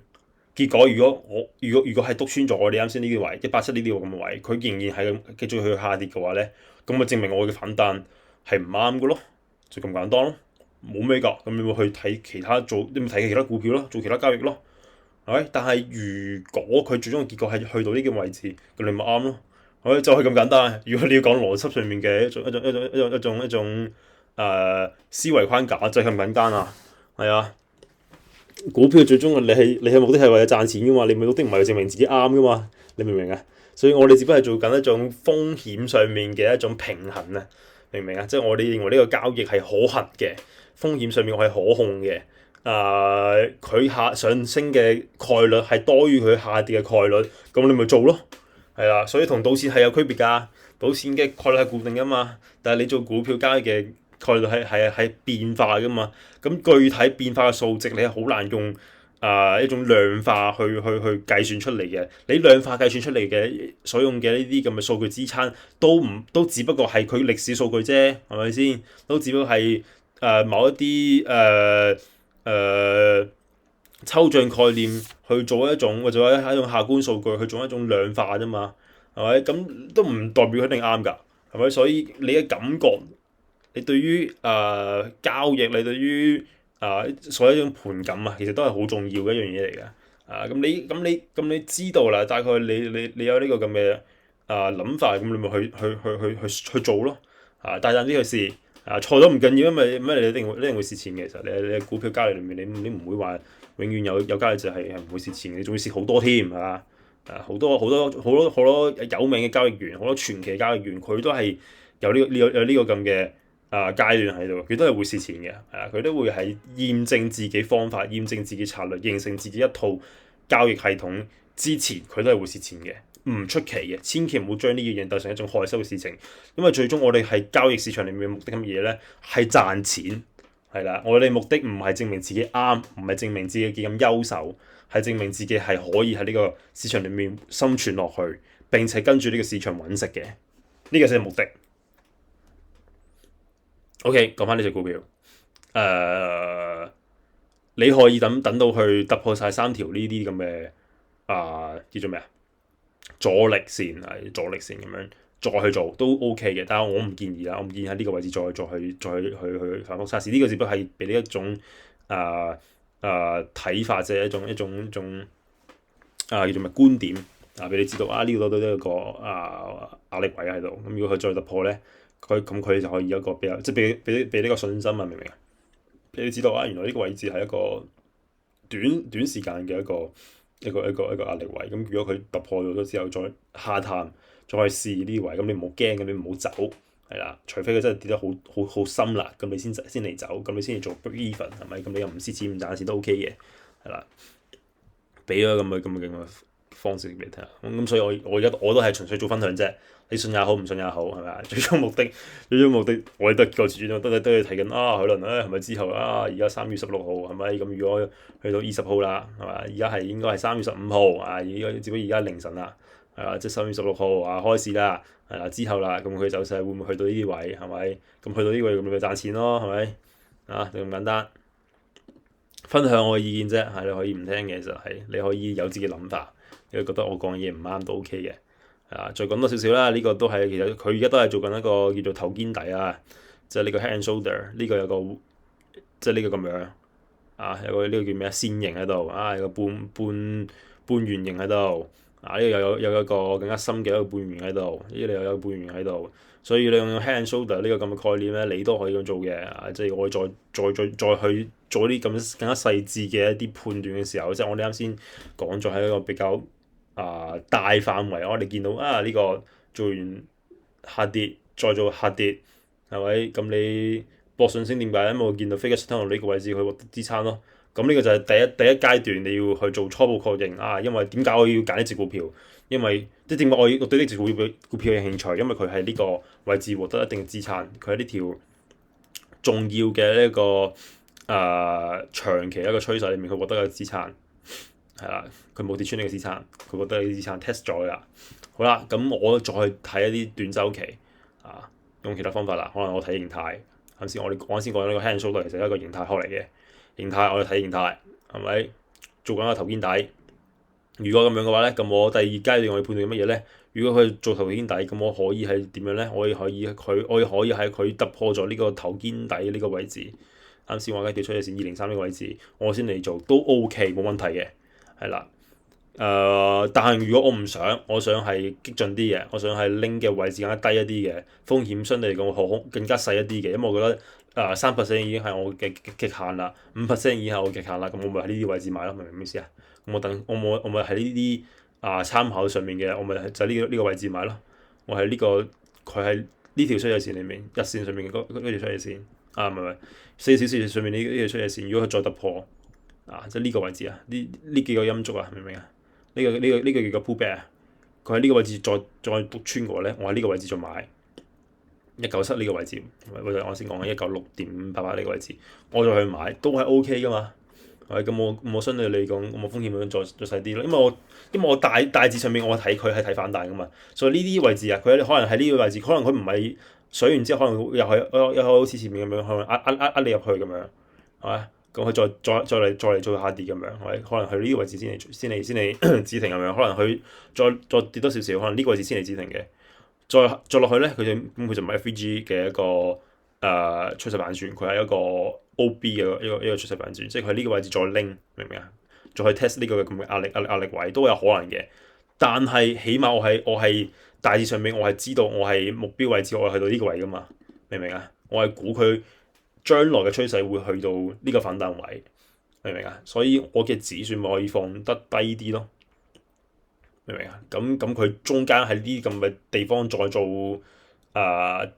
結果如果係篤穿咗我哋啱先呢啲位187呢啲咁嘅位，佢仍然係繼續去下跌嘅話咧，咁咪證明我嘅反彈係唔啱嘅咯，就咁簡單咯，冇咩㗎。咁你會去睇其他你咪睇其他股票咯，做其他交易咯，係咪？但係如果佢最終嘅結果係去到呢個位置，咁你咪啱咯，係咪？就係咁簡單。如果你要講邏輯上面嘅一種思維框架，就係咁簡單啊，係啊。股票最終你係目的係為咗賺錢㗎嘛，你目的唔係證明自己啱㗎嘛，你明唔明啊？所以我哋只不過係做緊一種風險上面嘅一種平衡啊，明唔明啊？即係我哋認為呢個交易係可行嘅，風險上面我係可控嘅。佢上升嘅概率係多於佢下跌嘅概率，咁你咪做咯，係啦。所以同賭錢係有區別㗎，賭錢嘅概率係固定㗎嘛，但係你做股票交易嘅概率係變化㗎嘛。咁具體變化嘅數值你係好難用一種量化去計算出嚟嘅。你量化計算出嚟嘅所用嘅呢啲咁嘅數據支撐都只不過係佢歷史數據啫，係咪先？都只不過係某一啲抽象概念去做一種，或者係一種客觀數據去做一種量化啫嘛，係咪？咁都唔代表佢一定啱㗎，係咪？所以你嘅感覺，你對於交易，你對於所有一種盤感啊，其實都係好重要嘅一樣嘢嚟嘅。咁你知道啦，大概你有呢個咁嘅諗法，咁你咪去做咯。大膽啲去試。錯咗唔緊要，因為咩你一定會蝕錢嘅。其實你股票交易裏面，你唔會話永遠有交易就係唔會蝕錢嘅，你仲會蝕好多添啊！好多有名嘅交易員，好多傳奇嘅交易員，佢都係有呢個咁嘅階段喺度，佢都係會蝕錢嘅。佢都會係驗證自己方法、驗證自己策略、形成自己一套交易系統之前，佢都係會蝕錢嘅。唔出奇嘅，千祈唔好將呢樣嘢當成一種害羞嘅事情，因為最終我哋係交易市場裏面嘅目的係乜嘢咧？係賺錢，係啦。我哋目的唔係證明自己啱，唔係證明自己幾咁優秀，係證明自己係可以喺呢個市場裏面生存落去，並且跟住呢個市場揾食嘅，呢個先係目的。OK，講翻呢隻股票，你可以等到去突破晒3條呢啲咁嘅叫做咩啊？阻力線咁樣再去做都 OK 嘅，但係我唔建議啦，我唔建議喺呢個位置再去反覆測試。呢個只不過係俾呢一種睇法，即係一種叫做咩觀點俾你知道呢度都有一個壓力位喺度。咁如果佢再突破咧，佢就可以有一個比較即係俾呢個信心啊，明唔明啊？俾你知道原來呢個位置係一個短時間嘅一個壓力位。咁如果佢突破咗之後再下探，再試呢啲位，咁你唔好驚，咁你唔好走，係啦。除非佢真係跌得好深啦，咁你先嚟走，咁你先至做 break even 係咪？咁你又唔蝕錢唔賺錢都 OK 嘅，係啦。俾咗咁嘅方式俾你聽。咁所以我而家我都係純粹做分享啫。你信也好，唔信也好，係咪啊？最終目的，我哋都最終都要睇緊可能係咪之後而家3月16號係咪？咁如果去到20號啦，係咪？而家應該係3月15號只不過而家凌晨啦，係嘛？即係3月16號開始啦，係啦，之後啦，咁佢走勢會唔會去到呢啲位係咪？咁去到呢啲位咁咪賺錢咯，係咪？就咁簡單。分享我嘅意見啫，你可以唔聽嘅，其實係你可以有自己諗法，你覺得我講嘢唔啱都 OK 嘅。再講多少少啦，呢個都係其實佢而家都係做緊一個叫做頭肩底即係呢個 head and shoulder，呢個有個即係呢個咁樣有個呢個叫咩線形喺度有個半圓形喺度呢個有一個更加深嘅一個半圓喺度，呢度又有個半圓喺度，所以你用 head and shoulder 呢個咁嘅概念咧，你都可以咁做嘅即係我再去做啲咁更加細緻嘅一啲判斷嘅時候，即係我哋啱先講咗喺一個比較大範圍，我哋見到呢個做完下跌，再做下跌，係咪？咁你博信星點解？因為我見到 Figure Stone 呢個位置去獲得支撐咯。咁呢個就係第一階段你要去做初步確認因為點解我要揀呢隻股票？因為即係點解我對呢隻股票有興趣？因為佢喺呢個位置獲得一定支撐，佢喺呢條重要嘅呢個長期一個趨勢裏面，佢獲得一個支撐。係啦，佢冇跌穿呢個支撐，佢覺得呢個支撐 test 咗啦。好啦，咁我再去睇一啲短週期用其他方法啦。可能我睇形態，啱先我先講呢個 head and shoulder 其實係一個形態學嚟嘅。形態我哋睇形態係咪做緊個頭肩底？如果咁樣嘅話咧，咁我第二階段我要判斷乜嘢咧？如果佢做頭肩底，咁我可以係點樣咧？我可以喺佢突破咗呢個頭肩底呢個位置。啱先我而家叫出隻線203呢個位置，我先嚟做都 OK 冇問題嘅。係啦，但係如果我唔想，我想係激進啲嘅，我想係拎嘅位置更加低一啲嘅，風險相對嚟講更加細一啲嘅，因為我覺得3% 已經係我嘅極限啦，5% 已經係我極限啦，咁我咪喺呢啲位置買咯，明唔明咩意思啊？我咪喺呢啲參考上面嘅，我咪就呢個位置買咯，我係佢喺呢條趨勢線裏面，日線上面嗰條趨勢線唔係4小時上面呢條出嘢線，如果佢再突破即係呢個位置啊，呢幾個陰燭啊，明唔明啊？呢個叫做 pullback 啊，佢喺呢個位置再篤穿嘅話咧，我喺呢個位置再買197呢個位置，或者我先講嘅196.88呢個位置，我再去買都係 OK 噶嘛。咁我相對你講，我風險會再細啲咯，因為我大致上面我睇佢係睇反彈噶嘛，所以呢啲位置啊，佢可能喺呢個位置，可能佢唔係水完之後，可能又係好似前面咁樣，可能呃你入去咁樣，係咪？咁佢再嚟做下跌咁樣，係咪？可能去呢個位置先嚟止停咁樣，可能佢再跌多少少，可能呢個位置先嚟止停嘅，再落去咧，佢就唔係 FVG 嘅一個趨勢反轉，佢係一個 OB 嘅一個趨勢反轉，即係佢喺呢個位置再拎，明唔明啊？再去 test 呢個咁嘅壓力位都有可能嘅，但係起碼我係大致上面我係知道我係目標位置，我係去到呢個位噶嘛，明唔明啊？我係估佢將來嘅趨勢會去到呢個反彈位，明唔明啊？所以我嘅止損咪可以放得低啲咯。明唔明啊？咁佢中間喺呢啲咁嘅地方再做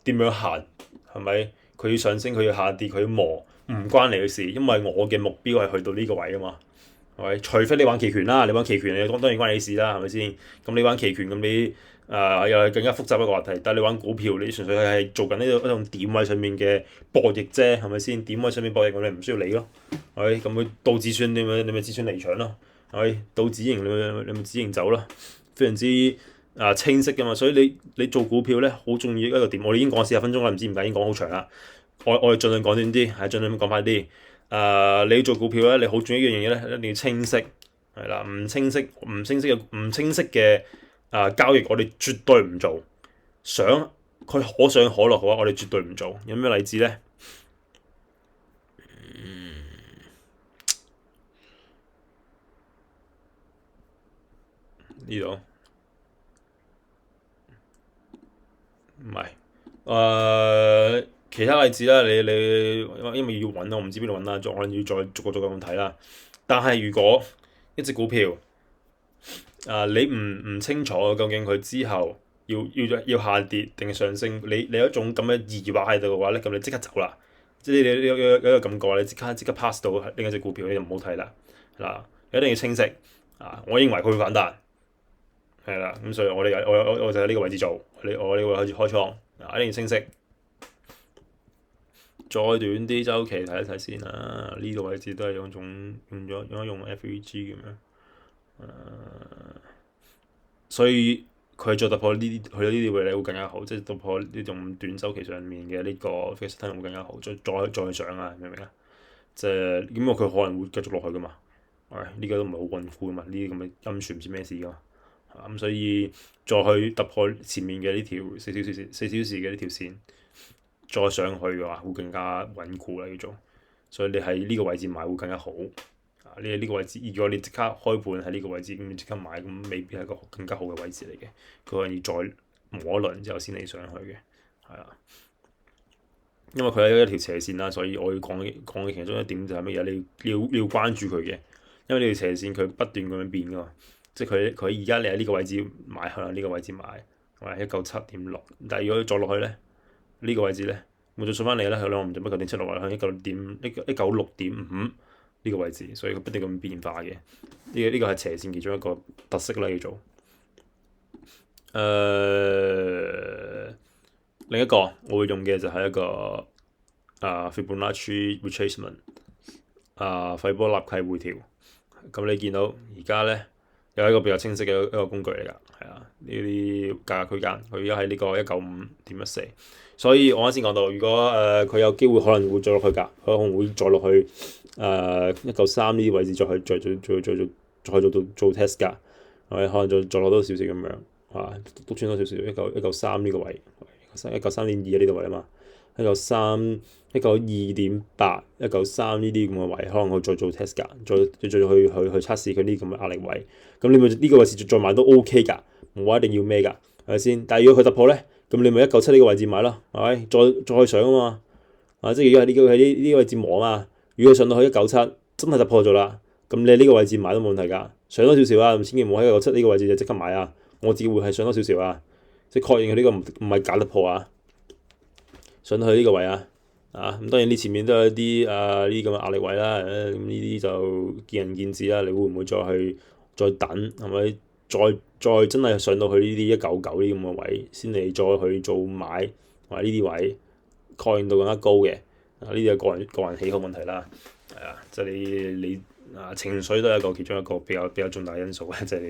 點樣行係咪？佢要上升，佢要下跌，佢要磨，唔關你嘅事，因為我嘅目標係去到呢個位啊嘛，係咪？除非你玩期權啦，你玩期權你當然關你事啦，係咪先？咁你玩期權咁你又係更加複雜一個話題。但係你玩股票，你純粹係做緊呢種點位上面嘅博弈啫，係咪先？點位上面博弈，咁你唔需要理咯，係咪？咁佢到止損，你咪止損離場咯。係到止盈，你咪止盈走啦，非常之清晰噶嘛。所以你做股票咧，好重要一個點。我哋已經講40分鐘啦，唔知點解已經講好長啦。我哋盡量講短啲，係盡量講快啲。你做股票咧，你好重要一樣嘢咧，一定要清晰，係啦。唔清晰嘅交易，我哋絕對唔做。佢可上可落嘅話，我哋絕對唔做。有咩例子咧？呢度唔係其他例子啦，你因為要揾我唔知邊度揾啦，我要再逐個咁睇啦。但係如果一隻股票你唔清楚究竟佢之後要下跌定係上升，你有一種咁嘅疑惑喺度嘅話咧，咁你即刻走啦。即係你有一個感覺，你即刻 pass 到另一隻股票，你就唔好睇啦。嗱，一定要清晰我認為佢會反彈。係啦，咁所以我就喺呢個位置做，我呢個位開始開倉，一定要清晰。再短啲周期睇一睇先啦，呢個位置都係用FVG 咁樣，所以佢再突破去到呢啲位咧會更加好，即係突破呢種短周期上面嘅呢個 fixed time 會更加好，再上啊，明唔明啊？即係因為佢可能會繼續落去噶嘛，呢個都唔係好穩固噶嘛，呢啲咁嘅陰船唔知咩事噶嘛。咁所以再去突破前面嘅呢條4小時嘅呢條線，再上去嘅話會更加穩固啦，叫做。所以你喺呢個位置買會更加好。你喺呢個位置，如果你即刻開盤喺呢個位置，咁你即刻買，咁未必係一個更加好嘅位置嚟嘅。佢可能要再磨一輪之後先嚟上去嘅，係啦。因為佢係一條斜線啦，所以我要講嘅其中一點就係乜嘢？你要關注佢嘅，因為呢條斜線佢不斷咁樣變噶嘛。即係佢而家你喺呢個位置買，可能呢個位置買，係197.6。但係如果再落去咧，呢個位置咧，我再數翻嚟咧，佢兩唔就196或者196.5呢個位置，所以佢不斷咁變化嘅。呢個係斜線其中一個特色啦，叫做。另一個我會用嘅就係一個Fibonacci retracement 斐波納契回調。咁你見到而家咧？有一個比較清晰嘅一個工具嚟㗎，係啊，呢啲價格區間，佢而家喺呢個195.14，所以我啱先講到，如果佢有機會可能會再落去㗎，佢可能會再落去193呢啲位置再做 test 㗎，係咪？可能再落多少少咁樣，篤穿多少少193呢個位，193.2呢度位啊嘛。193、192.8、193呢啲咁嘅位，可能佢再做 test 㗎，再去測試佢呢啲咁嘅壓力位。咁你咪呢個位置再買都 OK 㗎，唔話一定要咩㗎，係咪先？但係如果佢突破咧，咁你咪197呢個位置買咯，係咪？再上啊嘛，即係如果係呢個位置磨啊嘛。如果上到去197，真係突破咗啦，咁你呢個位置買都冇問題㗎。上多少少啊，千祈唔好喺197呢個位置就即刻買啊。我只會係上多少少啊，即係確認佢呢個唔係假突破啊。上到去呢個位咁當然呢前面都有啲呢啲咁嘅壓力位啦，咁呢啲就見仁見智啦。你會唔會再等係咪？再真係上到去呢啲199呢咁嘅位，先嚟再去做買，或者呢啲位確認度更加高嘅。呢啲係個人喜好問題啦。係啊，即係你情緒都係其中一個比較重大因素嘅，就係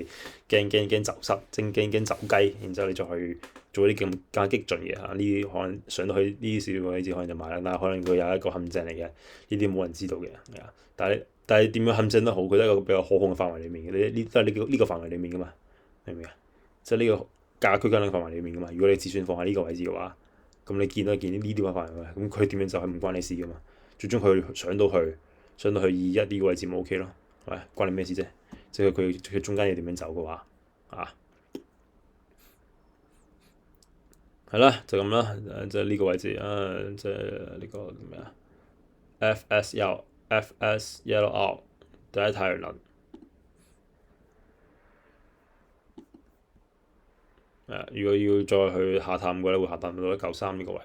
你驚走失，驚走雞，然之後你再去做啲更加激進嘅呢啲可能上到去呢啲少少位置可能就買啦，但係可能佢有一個陷阱嚟嘅，呢啲冇人知道嘅。係啊，但係點樣陷阱都好，佢都係一個比較可控嘅範圍裡面嘅，呢都係呢個範圍裡面噶嘛，明唔明啊？即係呢個價區間嘅範圍裡面噶嘛。如果你止損放喺呢個位置嘅話，咁你見到呢啲範圍嘅，咁佢點樣就係唔關你事噶嘛。最終佢上到去21呢個位置咪 OK 咯，係咪？關你咩事啫？即係佢中間要點樣走嘅話，係啦，就咁啦。即係呢個位置即係呢個咩啊？FS Yellow Out 第一太陽能。如果要再去下探嘅話咧，會下探到193呢個位。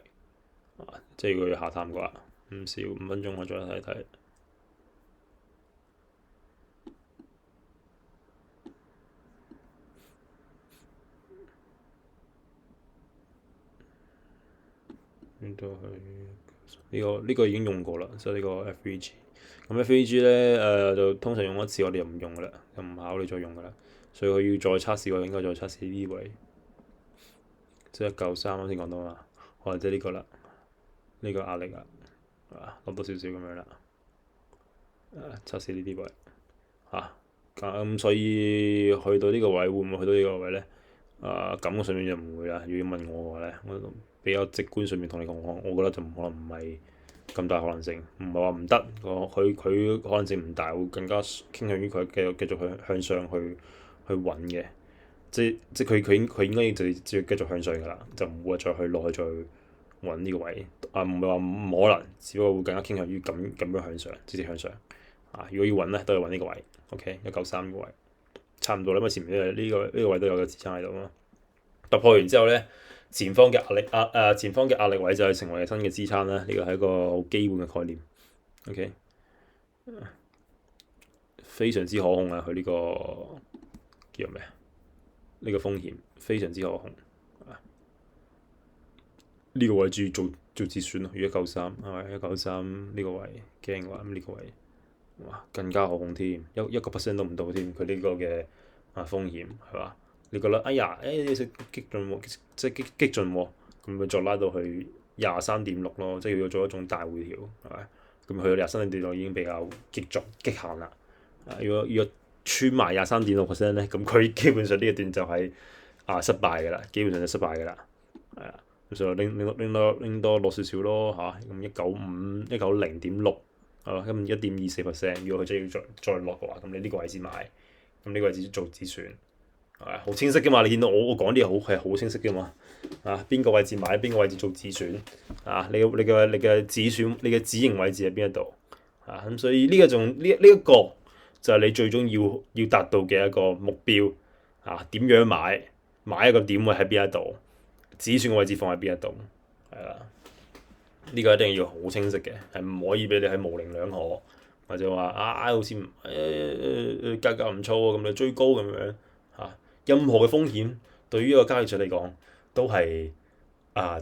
即係如果要下探嘅話，唔少5分鐘我再睇睇。呢個已經用過啦，即係呢個 FVG。咁 FVG 咧就通常用一次，我哋就唔用噶啦，就唔考慮再用噶啦。所以佢要再測試，我應該再測試呢位，即係193啱先講到嘛，或者呢個啦，呢個壓力落多少少咁樣啦。測試呢啲位咁所以去到呢個位會唔會去到呢個位咧？感覺上面就唔會啦。如果問我嘅話咧，我比較直觀上面同你講，我覺得就可能唔係咁大可能性，唔係話唔得，佢可能性唔大，會更加傾向於佢繼續向上去揾嘅，即佢應該就繼續向上㗎啦，就唔會再去落去再揾呢個位。唔係話唔可能，只不過會更加傾向於咁樣向上，直接向上。如果要揾咧，都係揾呢個位，OK 193呢個位，差唔多啦。因為前面呢個位都有個支撐喺度嘛。突破完之後咧，前方嘅壓力位就係成為新嘅支撐啦。呢個係一個好基本嘅概念，OK，非常之可控啊！佢呢個叫咩？呢個風險非常之可控。呢個位置做止損咯，如果193係咪193呢個位驚嘅話，咁呢個位更加可控添，一個%都唔到添。佢呢個嘅風險係嘛？你覺得哎呀你食激進喎，即係激進喎，咁咪再拉到去23.6咯，即係要做一種大回調係咪？咁去到23.6已經比較激限啦。如果穿埋23.6%咧，咁佢基本上呢一段就係失敗㗎啦，基本上就失敗㗎啦。係啊，咁所以拎多落少少咯咁190.6咁1.24%。如果佢真係要再落嘅話，咁你呢個位置買，咁呢個位置做止損。好清晰嘅嘛，你見到我講啲嘢係好清晰嘅嘛。邊個位置買，邊個位置做止損。你嘅止損，你嘅止盈位置喺邊一度。咁所以呢一個就係你最終要達到嘅一個目標。點樣買一個點位喺邊一度，止損嘅位置放喺邊一度。係啦，呢個一定要好清晰嘅，係唔可以俾你喺模棱兩可，或者話好似價格唔錯喎，咁你追高咁樣。任何嘅風險對於一個交易者嚟講都係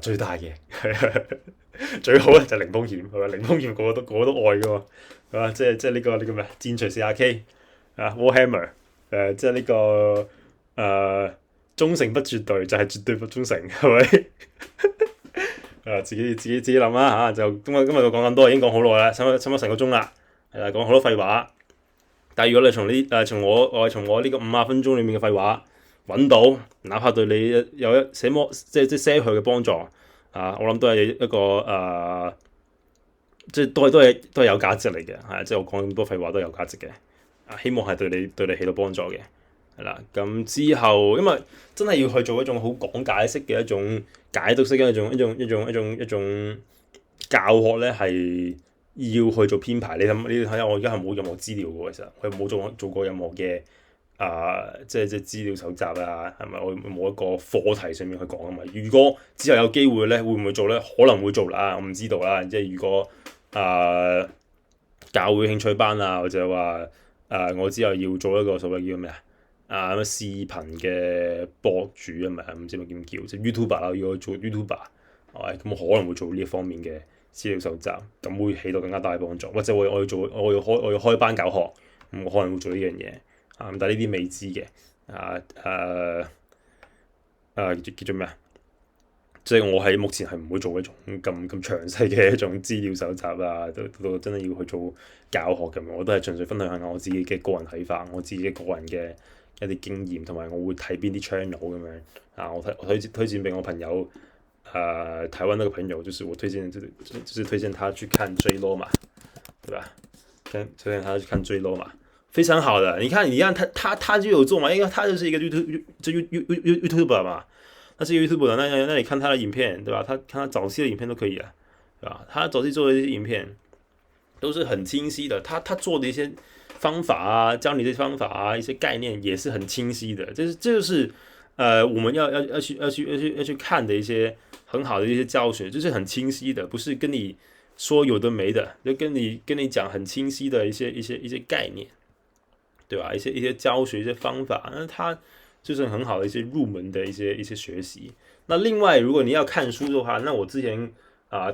最大嘅，最好咧就零風險，係咪？零風險個個都愛㗎嘛，係嘛？即係呢個咩？戰錘 40K Warhammer 即係呢個忠誠不絕對就係絕對不忠誠，係咪？自己諗啦就今日我講咁多已經講好耐啦，差唔多成個鐘啦，講好多廢話。但係如果你從我呢個50分鐘裡面嘅廢話揾到，哪怕對你有一些許嘅幫助我諗都係一個即係都係有價值嚟嘅，即係我講咁多廢話都有價值嘅。希望係對你起到幫助嘅，係啦。咁之後因為真係要去做一種好講解式嘅一種解讀式嘅一種教學咧，係要去做編排。你睇下我而家係冇任何資料嘅，其實佢冇做過任何嘅即係資料搜集啊，係咪？我冇一個課題上面去講啊嘛。如果之後有機會咧，會唔會做咧？可能會做啦，我唔知道啦。即係如果教會興趣班啊，或者話我之後要做一個所謂叫咩視頻嘅博主啊，唔知點叫，即係 YouTuber 啦，要做 YouTuber， 係咁可能會做呢一方面嘅資料搜集，咁會起到更加大嘅幫助。或者我要開班教學，我可能會做呢樣嘢。但係呢啲未知嘅，叫做咩啊？即係我喺目前係唔會做一種咁詳細嘅一種資料搜集啊，到真係要去做教學咁樣，我都係純粹分享下我自己嘅個人睇法，我自己嘅個人嘅一啲經驗，同埋我會睇邊啲 channel 咁樣啊，我推薦俾我朋友，台灣那個朋友，就是我推薦，就是推薦他去看追羅嘛，對吧？推薦他去看追羅嘛。非常好的，你看他就有做嘛，因為他就是一個 YouTuber 嘛，他是 YouTuber， 那你看他的影片，對吧？看他早期的影片都可以啊，對吧？他早期做的一些影片都是很清晰的，他做的一些方法啊，教你的方法啊，一些概念也是很清晰的，這就是我們要去看的一些很好的一些教學，就是很清晰的，不是跟你說有的沒的，就跟你講很清晰的一些概念。對吧？一些教學一些方法，那它就是很好的一些入門的一些學習。那另外，如果你要看書的話，那我之前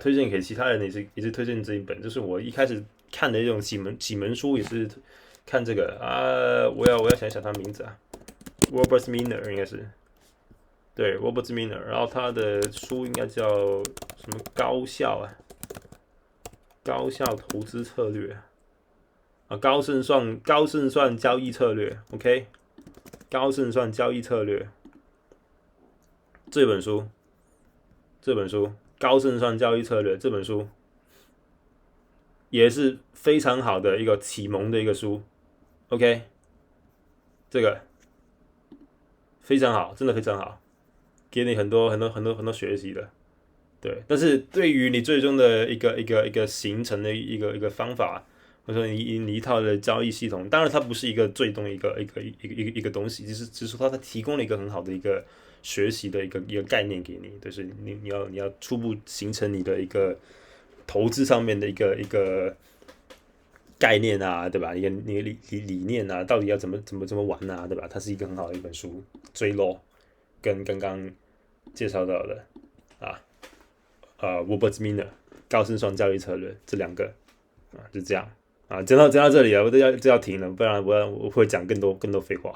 推薦給其他人也是推薦這一本，就是我一開始看的一種啟蒙書，也是看這個我要想一想他名字Robert Miner 應該是，對 Robert Miner， 然後他的書應該叫什麼高效投資策略。高勝算交易策略 ，OK， 高勝算交易策略這本書高勝算交易策略這本書也是非常好的一個啟蒙的一個書 ，OK， 這個非常好，真的非常好，給你很多學習的，對，但是對於你最終的一個形成的一個方法。或者說你一套的交易系統，當然它不是一個最終一個東西，只是說它提供了一個很好的一個學習的一個概念給你，就是你要初步形成你的一個投資上面的一個概念啊，對吧？你的理念啊，到底要怎麼玩啊，對吧？它是一個很好的一本書，追落跟剛剛介紹到的Robert Miner 高勝算交易策略這兩個就這樣。講到這裡啊，我都要停了，不然我會講更多廢話。